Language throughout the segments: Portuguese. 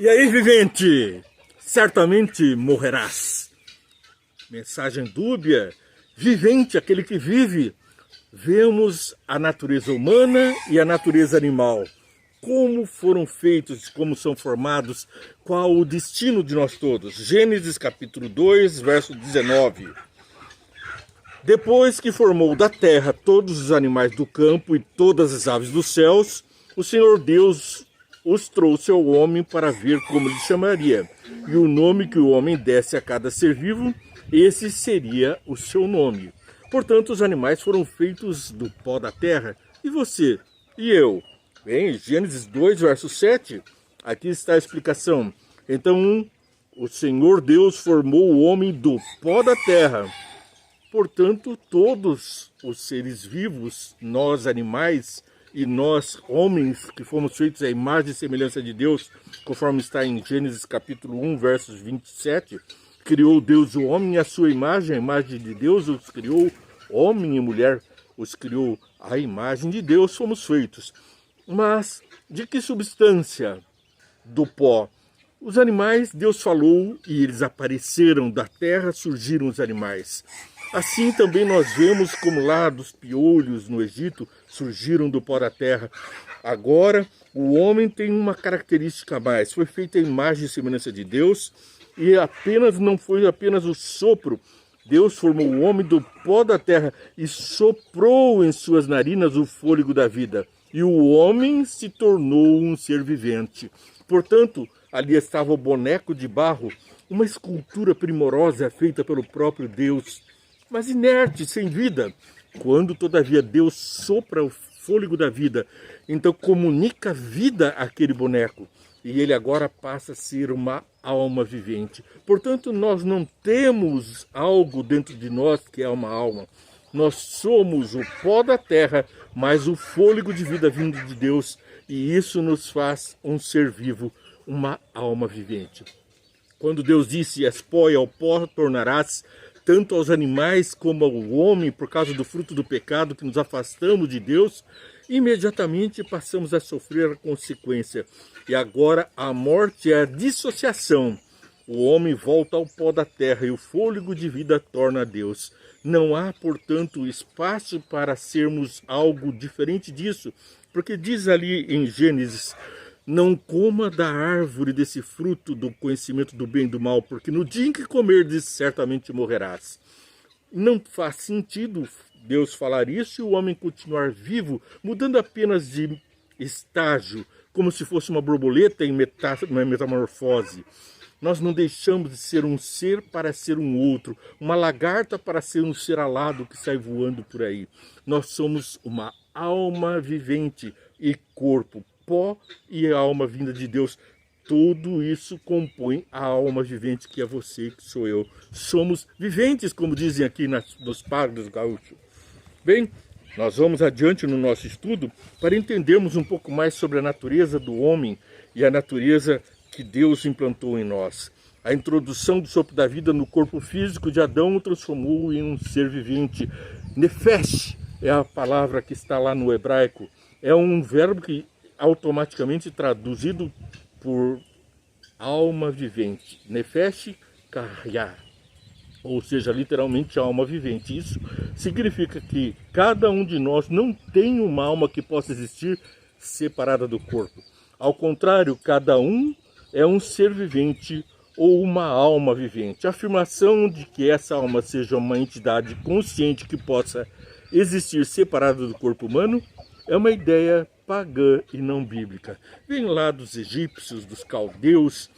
E aí, vivente, certamente morrerás. Mensagem dúbia, vivente, aquele que vive. Vemos a natureza humana e a natureza animal. Como foram feitos, como são formados, qual o destino de nós todos. Gênesis capítulo 2, verso 19. Depois que formou da terra todos os animais do campo e todas as aves dos céus, o Senhor Deus os trouxe ao homem para ver como lhe chamaria. E o nome que o homem desse a cada ser vivo, esse seria o seu nome. Portanto, os animais foram feitos do pó da terra. E você? E eu? Bem, Gênesis 2, verso 7, aqui está a explicação. Então, o Senhor Deus formou o homem do pó da terra. Portanto, todos os seres vivos, nós animais e nós homens, que fomos feitos à imagem e semelhança de Deus, conforme está em Gênesis capítulo 1, versos 27, criou Deus o homem à sua imagem, a imagem de Deus os criou, homem e mulher os criou à imagem de Deus, fomos feitos. Mas de que substância? Do pó. Os animais, Deus falou e eles apareceram da terra, surgiram os animais. Assim também nós vemos como lá dos piolhos no Egito surgiram do pó da terra. Agora o homem tem uma característica a mais. Foi feita a imagem e semelhança de Deus e não foi apenas o sopro. Deus formou o homem do pó da terra e soprou em suas narinas o fôlego da vida. E o homem se tornou um ser vivente. Portanto, ali estava o boneco de barro, uma escultura primorosa feita pelo próprio Deus, mas inerte, sem vida. Quando, todavia, Deus sopra o fôlego da vida, então comunica vida àquele boneco. E ele agora passa a ser uma alma vivente. Portanto, nós não temos algo dentro de nós que é uma alma. Nós somos o pó da terra, mas o fôlego de vida vindo de Deus. E isso nos faz um ser vivo, uma alma vivente. Quando Deus disse, és pó e ao pó tornarás, tanto aos animais como ao homem, por causa do fruto do pecado que nos afastamos de Deus, imediatamente passamos a sofrer a consequência. E agora a morte é a dissociação. O homem volta ao pó da terra e o fôlego de vida torna a Deus. Não há, portanto, espaço para sermos algo diferente disso, porque diz ali em Gênesis, não coma da árvore desse fruto do conhecimento do bem e do mal, porque no dia em que comerdes, certamente morrerás. Não faz sentido Deus falar isso e o homem continuar vivo, mudando apenas de estágio, como se fosse uma borboleta em metamorfose. Nós não deixamos de ser um ser para ser um outro, uma lagarta para ser um ser alado que sai voando por aí. Nós somos uma alma vivente e corpo, pó e alma vinda de Deus. Tudo isso compõe a alma vivente que é você, que sou eu. Somos viventes, como dizem aqui nos Pagos Gaúchos. Bem, nós vamos adiante no nosso estudo para entendermos um pouco mais sobre a natureza do homem e a natureza que Deus implantou em nós. A introdução do sopro da vida no corpo físico de Adão o transformou em um ser vivente. Nefesh é a palavra que está lá no hebraico. É um verbo que automaticamente traduzido por alma vivente. Nefesh kahyah, ou seja, literalmente alma vivente. Isso significa que cada um de nós não tem uma alma que possa existir separada do corpo. Ao contrário, cada um é um ser vivente ou uma alma vivente. A afirmação de que essa alma seja uma entidade consciente que possa existir separada do corpo humano é uma ideia pagã e não bíblica. Vem lá dos egípcios, dos caldeus,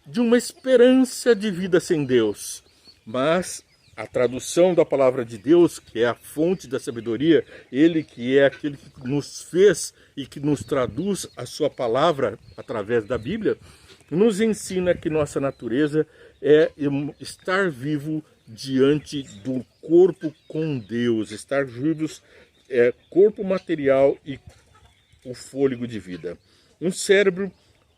de uma esperança de vida sem Deus. Mas a tradução da palavra de Deus, que é a fonte da sabedoria, ele que é aquele que nos fez e que nos traduz a sua palavra através da Bíblia, nos ensina que nossa natureza é estar vivo diante do corpo com Deus, estar vivos corpo material e o fôlego de vida. Um cérebro,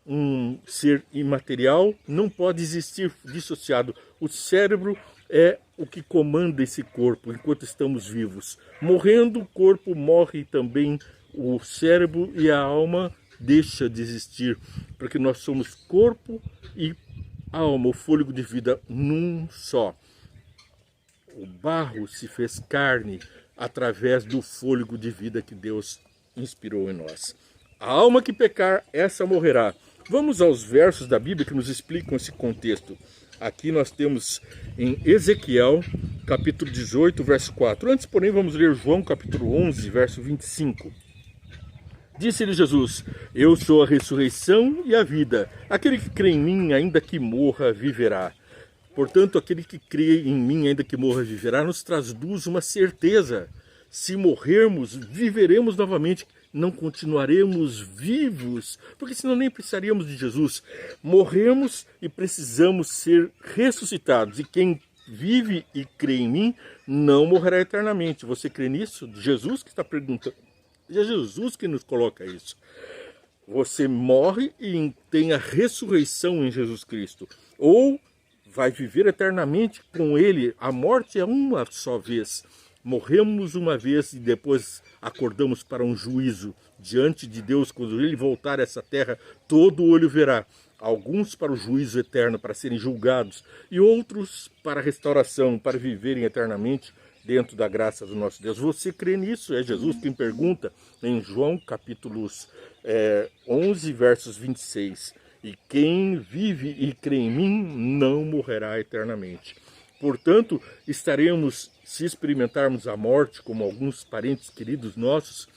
um ser imaterial, não pode existir dissociado. O cérebro é o que comanda esse corpo enquanto estamos vivos. Morrendo, o corpo morre também, o cérebro e a alma deixa de existir, porque nós somos corpo e alma, o fôlego de vida num só. O barro se fez carne através do fôlego de vida que Deus inspirou em nós. A alma que pecar, essa morrerá. Vamos aos versos da Bíblia que nos explicam esse contexto. Aqui nós temos em Ezequiel, capítulo 18, verso 4. Antes, porém, vamos ler João, capítulo 11, verso 25. Disse-lhe Jesus: eu sou a ressurreição e a vida. Aquele que crê em mim, ainda que morra, viverá. Portanto, aquele que crê em mim, ainda que morra, viverá, nos traduz uma certeza. Se morrermos, viveremos novamente. Não continuaremos vivos, porque senão nem precisaríamos de Jesus. Morremos e precisamos ser ressuscitados. E quem vive e crê em mim, não morrerá eternamente. Você crê nisso? Jesus que está perguntando. É Jesus que nos coloca isso. Você morre e tem a ressurreição em Jesus Cristo. Ou vai viver eternamente com Ele. A morte é uma só vez. Morremos uma vez e depois acordamos para um juízo diante de Deus. Quando Ele voltar a essa terra, todo olho verá. Alguns para o juízo eterno, para serem julgados, e outros para a restauração, para viverem eternamente dentro da graça do nosso Deus. Você crê nisso? É Jesus quem pergunta em João capítulos 11, versos 26. E quem vive e crê em mim não morrerá eternamente. Portanto, estaremos, se experimentarmos a morte, como alguns parentes queridos nossos,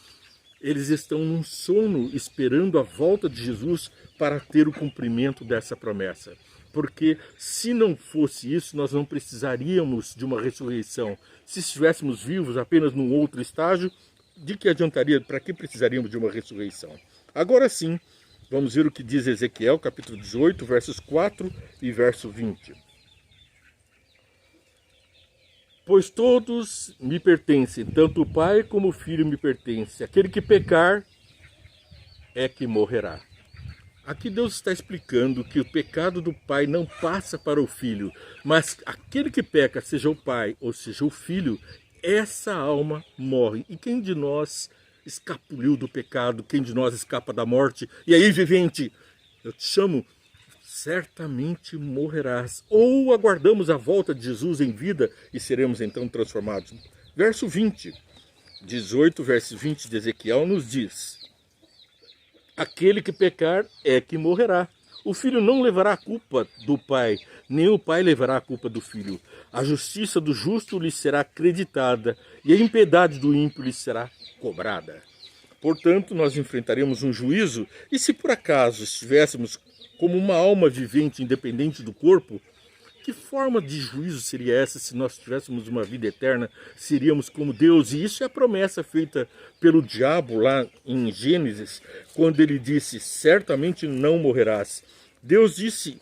eles estão num sono esperando a volta de Jesus para ter o cumprimento dessa promessa. Porque se não fosse isso, nós não precisaríamos de uma ressurreição. Se estivéssemos vivos apenas num outro estágio, de que adiantaria? Para que precisaríamos de uma ressurreição? Agora sim, vamos ver o que diz Ezequiel, capítulo 18, versos 4 e verso 20. Pois todos me pertencem, tanto o Pai como o Filho me pertencem. Aquele que pecar é que morrerá. Aqui Deus está explicando que o pecado do Pai não passa para o Filho, mas aquele que peca, seja o Pai ou seja o Filho, essa alma morre. E quem de nós escapuliu do pecado? Quem de nós escapa da morte? E aí, vivente, eu te chamo, certamente morrerás. Ou aguardamos a volta de Jesus em vida e seremos então transformados. Verso 20, 18, verso 20 de Ezequiel nos diz: aquele que pecar é que morrerá. O filho não levará a culpa do pai, nem o pai levará a culpa do filho. A justiça do justo lhe será acreditada e a impiedade do ímpio lhe será cobrada. Portanto, nós enfrentaremos um juízo, e se por acaso estivéssemos como uma alma vivente independente do corpo, que forma de juízo seria essa se nós tivéssemos uma vida eterna? Seríamos como Deus. E isso é a promessa feita pelo diabo lá em Gênesis, quando ele disse: certamente não morrerás. Deus disse: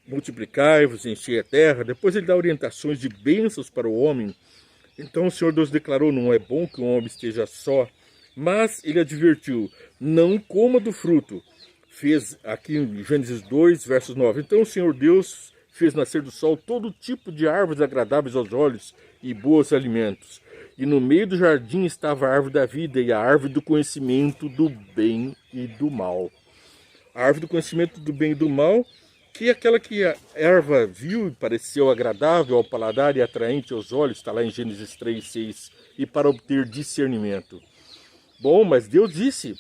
multiplicai-vos, enchei a terra. Depois ele dá orientações de bênçãos para o homem. Então o Senhor Deus declarou: não é bom que o homem esteja só. Mas ele advertiu: não coma do fruto. Fez aqui em Gênesis 2, versos 9. Então o Senhor Deus fez nascer do sol todo tipo de árvores agradáveis aos olhos e bons alimentos. E no meio do jardim estava a árvore da vida e a árvore do conhecimento do bem e do mal. A árvore do conhecimento do bem e do mal, que é aquela que a erva viu e pareceu agradável ao paladar e atraente aos olhos, está lá em Gênesis 3, 6, e para obter discernimento. Bom, mas Deus disse: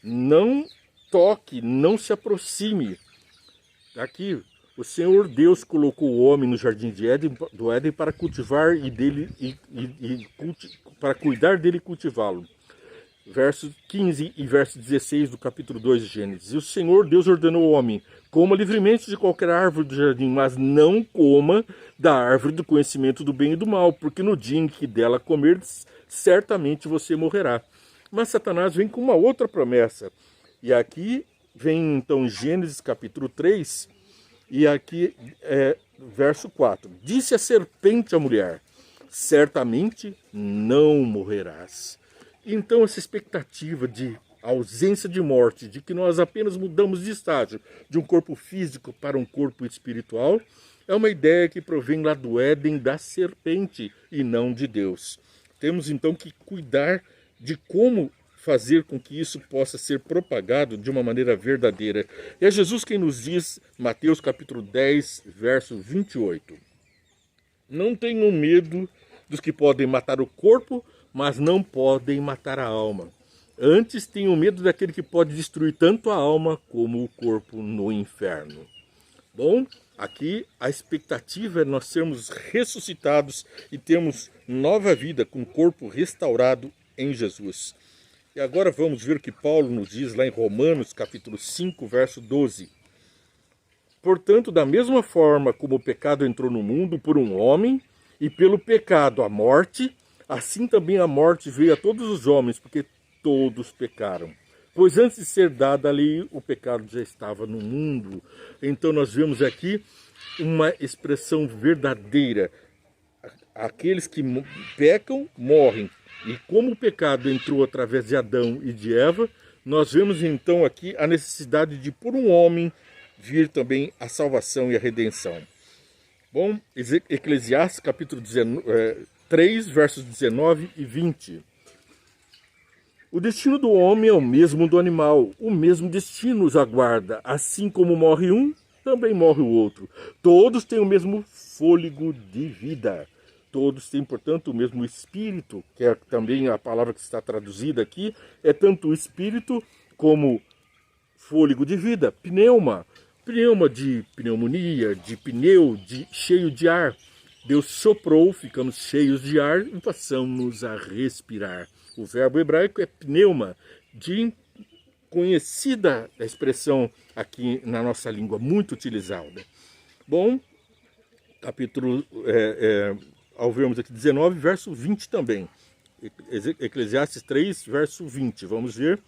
não toque, não se aproxime. Aqui, o Senhor Deus colocou o homem no jardim do Éden para cultivar para cuidar dele e cultivá-lo. Verso 15 e verso 16 do capítulo 2 de Gênesis. E o Senhor Deus ordenou ao homem: coma livremente de qualquer árvore do jardim, mas não coma da árvore do conhecimento do bem e do mal, porque no dia em que dela comerdes, certamente você morrerá. Mas Satanás vem com uma outra promessa. E aqui vem então Gênesis capítulo 3, e aqui verso 4. Disse a serpente à mulher: certamente não morrerás. Então essa expectativa de ausência de morte, de que nós apenas mudamos de estágio de um corpo físico para um corpo espiritual, é uma ideia que provém lá do Éden da serpente e não de Deus. Temos então que cuidar de como fazer com que isso possa ser propagado de uma maneira verdadeira. E é Jesus quem nos diz, Mateus capítulo 10, verso 28. Não tenham medo dos que podem matar o corpo, mas não podem matar a alma. Antes tenham medo daquele que pode destruir tanto a alma como o corpo no inferno. Bom, aqui a expectativa é nós sermos ressuscitados e termos nova vida com o corpo restaurado em Jesus. E agora vamos ver o que Paulo nos diz lá em Romanos capítulo 5, verso 12. Portanto, da mesma forma como o pecado entrou no mundo por um homem, e pelo pecado a morte, assim também a morte veio a todos os homens, porque todos pecaram. Pois antes de ser dada a lei, o pecado já estava no mundo. Então nós vemos aqui uma expressão verdadeira. Aqueles que pecam, morrem. E como o pecado entrou através de Adão e de Eva, nós vemos então aqui a necessidade de, por um homem, vir também a salvação e a redenção. Bom, Eclesiastes capítulo 3, versos 19 e 20. O destino do homem é o mesmo do animal, o mesmo destino os aguarda. Assim como morre um, também morre o outro. Todos têm o mesmo fôlego de vida. Todos têm, portanto, o mesmo espírito, que é também a palavra que está traduzida aqui, é tanto o espírito como fôlego de vida, pneuma. Pneuma de pneumonia, de pneu, cheio de ar. Deus soprou, ficamos cheios de ar e passamos a respirar. O verbo hebraico é pneuma, de conhecida expressão aqui na nossa língua, muito utilizada. Bom, capítulo, ao vermos aqui 19, verso 20 também. Eclesiastes 3, verso 20. Vamos ver.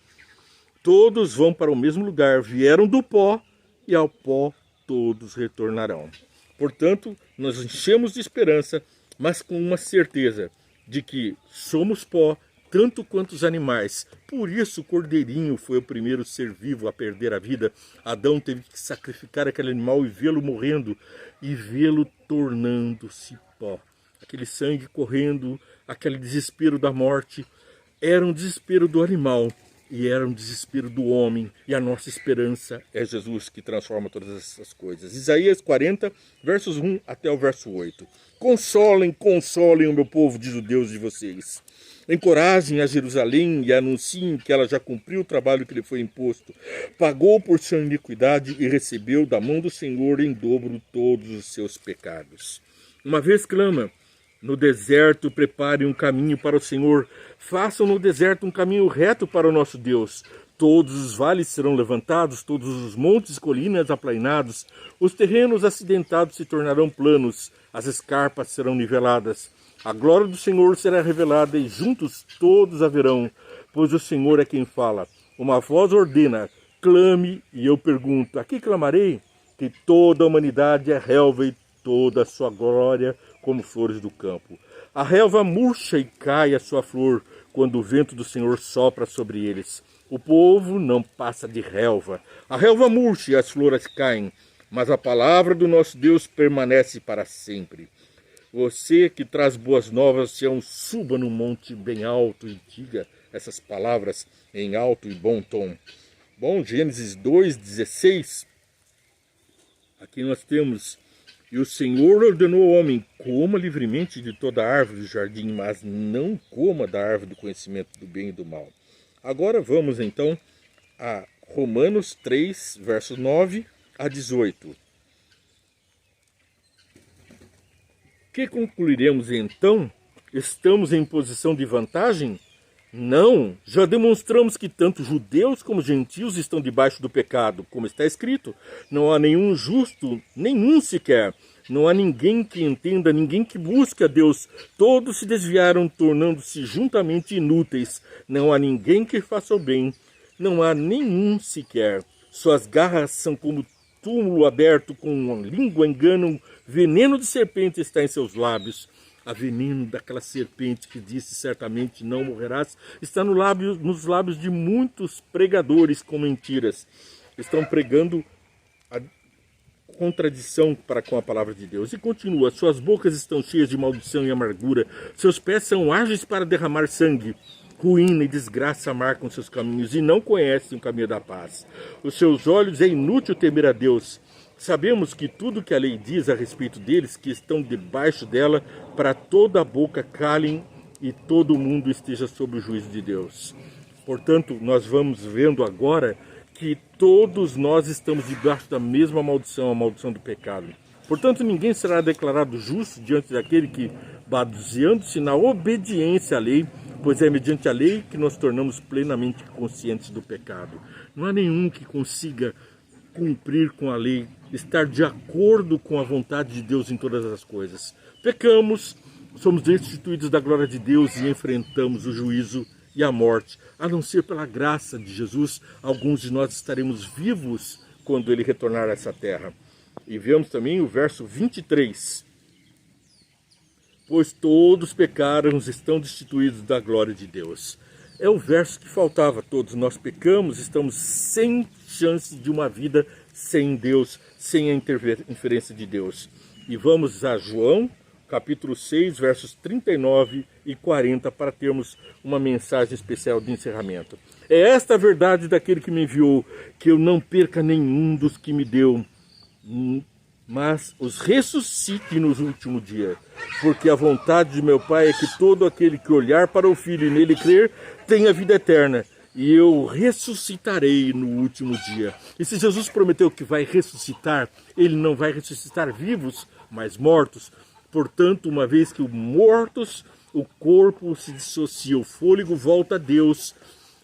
Todos vão para o mesmo lugar, vieram do pó, e ao pó todos retornarão. Portanto, nós enchemos de esperança, mas com uma certeza de que somos pó, tanto quanto os animais. Por isso o cordeirinho foi o primeiro ser vivo a perder a vida. Adão teve que sacrificar aquele animal e vê-lo morrendo, e vê-lo tornando-se pó. Aquele sangue correndo, aquele desespero da morte, era um desespero do animal. E era um desespero do homem, e a nossa esperança é Jesus que transforma todas essas coisas. Isaías 40, versos 1 até o verso 8. Consolem, consolem o meu povo, diz o Deus de vocês. Encorajem a Jerusalém e anunciem que ela já cumpriu o trabalho que lhe foi imposto. Pagou por sua iniquidade e recebeu da mão do Senhor em dobro todos os seus pecados. Uma vez clama: no deserto preparem um caminho para o Senhor, façam no deserto um caminho reto para o nosso Deus. Todos os vales serão levantados, todos os montes e colinas aplainados, os terrenos acidentados se tornarão planos, as escarpas serão niveladas. A glória do Senhor será revelada e juntos todos a verão, pois o Senhor é quem fala. Uma voz ordena: clame, e eu pergunto: a que clamarei? Que toda a humanidade é relva e toda a sua glória como flores do campo. A relva murcha e cai a sua flor, quando o vento do Senhor sopra sobre eles. O povo não passa de relva. A relva murcha e as flores caem, mas a palavra do nosso Deus permanece para sempre. Você que traz boas novas, Sião, suba no monte bem alto e diga essas palavras em alto e bom tom. Bom, Gênesis 2:16. Aqui nós temos: e o Senhor ordenou ao homem: coma livremente de toda árvore do jardim, mas não coma da árvore do conhecimento do bem e do mal. Agora vamos então a Romanos 3, versos 9 a 18. Que concluiremos então? Estamos em posição de vantagem? Não, já demonstramos que tanto judeus como gentios estão debaixo do pecado, como está escrito: não há nenhum justo, nenhum sequer. Não há ninguém que entenda, ninguém que busque a Deus. Todos se desviaram, tornando-se juntamente inúteis. Não há ninguém que faça o bem, não há nenhum sequer. Suas garras são como túmulo aberto, com uma língua enganam, veneno de serpente está em seus lábios. A veneno daquela serpente que disse: certamente não morrerás, está nos lábios de muitos pregadores com mentiras. Estão pregando a contradição para com a palavra de Deus. E continua: suas bocas estão cheias de maldição e amargura, seus pés são ágeis para derramar sangue. Ruína e desgraça marcam seus caminhos e não conhecem o caminho da paz. Os seus olhos é inútil temer a Deus. Sabemos que tudo que a lei diz a respeito deles, que estão debaixo dela, para toda a boca calem e todo mundo esteja sob o juízo de Deus. Portanto, nós vamos vendo agora que todos nós estamos debaixo da mesma maldição, a maldição do pecado. Portanto, ninguém será declarado justo diante daquele que, baseando-se na obediência à lei, pois é mediante a lei que nós tornamos plenamente conscientes do pecado. Não há nenhum que consiga cumprir com a lei, estar de acordo com a vontade de Deus em todas as coisas. Pecamos, somos destituídos da glória de Deus e enfrentamos o juízo e a morte. A não ser pela graça de Jesus, alguns de nós estaremos vivos quando ele retornar a essa terra. E vemos também o verso 23. Pois todos pecaram, estão destituídos da glória de Deus. É o verso que faltava. Todos nós pecamos, estamos sem chance de uma vida sem Deus, sem a interferência de Deus. E vamos a João, capítulo 6, versos 39 e 40, para termos uma mensagem especial de encerramento. É esta a verdade daquele que me enviou, que eu não perca nenhum dos que me deu, mas os ressuscite no último dia. Porque a vontade de meu Pai é que todo aquele que olhar para o Filho e nele crer, tenha vida eterna. E eu ressuscitarei no último dia. E se Jesus prometeu que vai ressuscitar, ele não vai ressuscitar vivos, mas mortos. Portanto, uma vez que os mortos, o corpo se dissocia, o fôlego volta a Deus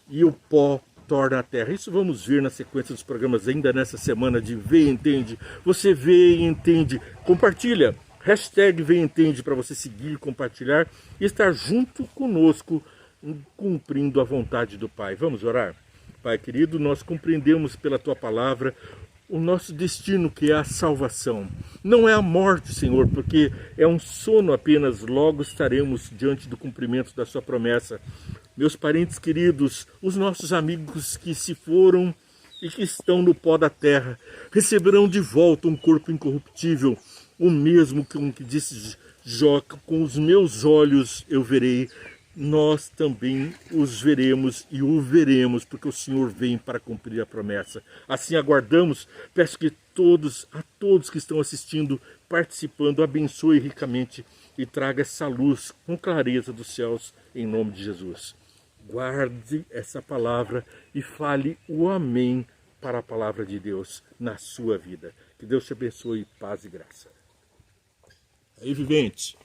e o pó torna a terra. Isso vamos ver na sequência dos programas ainda nessa semana de Vê e Entende. Você vê e entende. Compartilha. Hashtag Vê e Entende para você seguir, compartilhar e estar junto conosco cumprindo a vontade do Pai. Vamos orar? Pai querido, nós compreendemos pela Tua palavra o nosso destino, que é a salvação. Não é a morte, Senhor, porque é um sono apenas, logo estaremos diante do cumprimento da Sua promessa. Meus parentes queridos, os nossos amigos que se foram e que estão no pó da terra, receberão de volta um corpo incorruptível, o mesmo que disse Jó, com os meus olhos eu verei. Nós também os veremos e o veremos, porque o Senhor vem para cumprir a promessa. Assim aguardamos. Peço que a todos que estão assistindo, participando, abençoe ricamente e traga essa luz com clareza dos céus, em nome de Jesus. Guarde essa palavra e fale o amém para a palavra de Deus na sua vida. Que Deus te abençoe, paz e graça. Aí, vivente.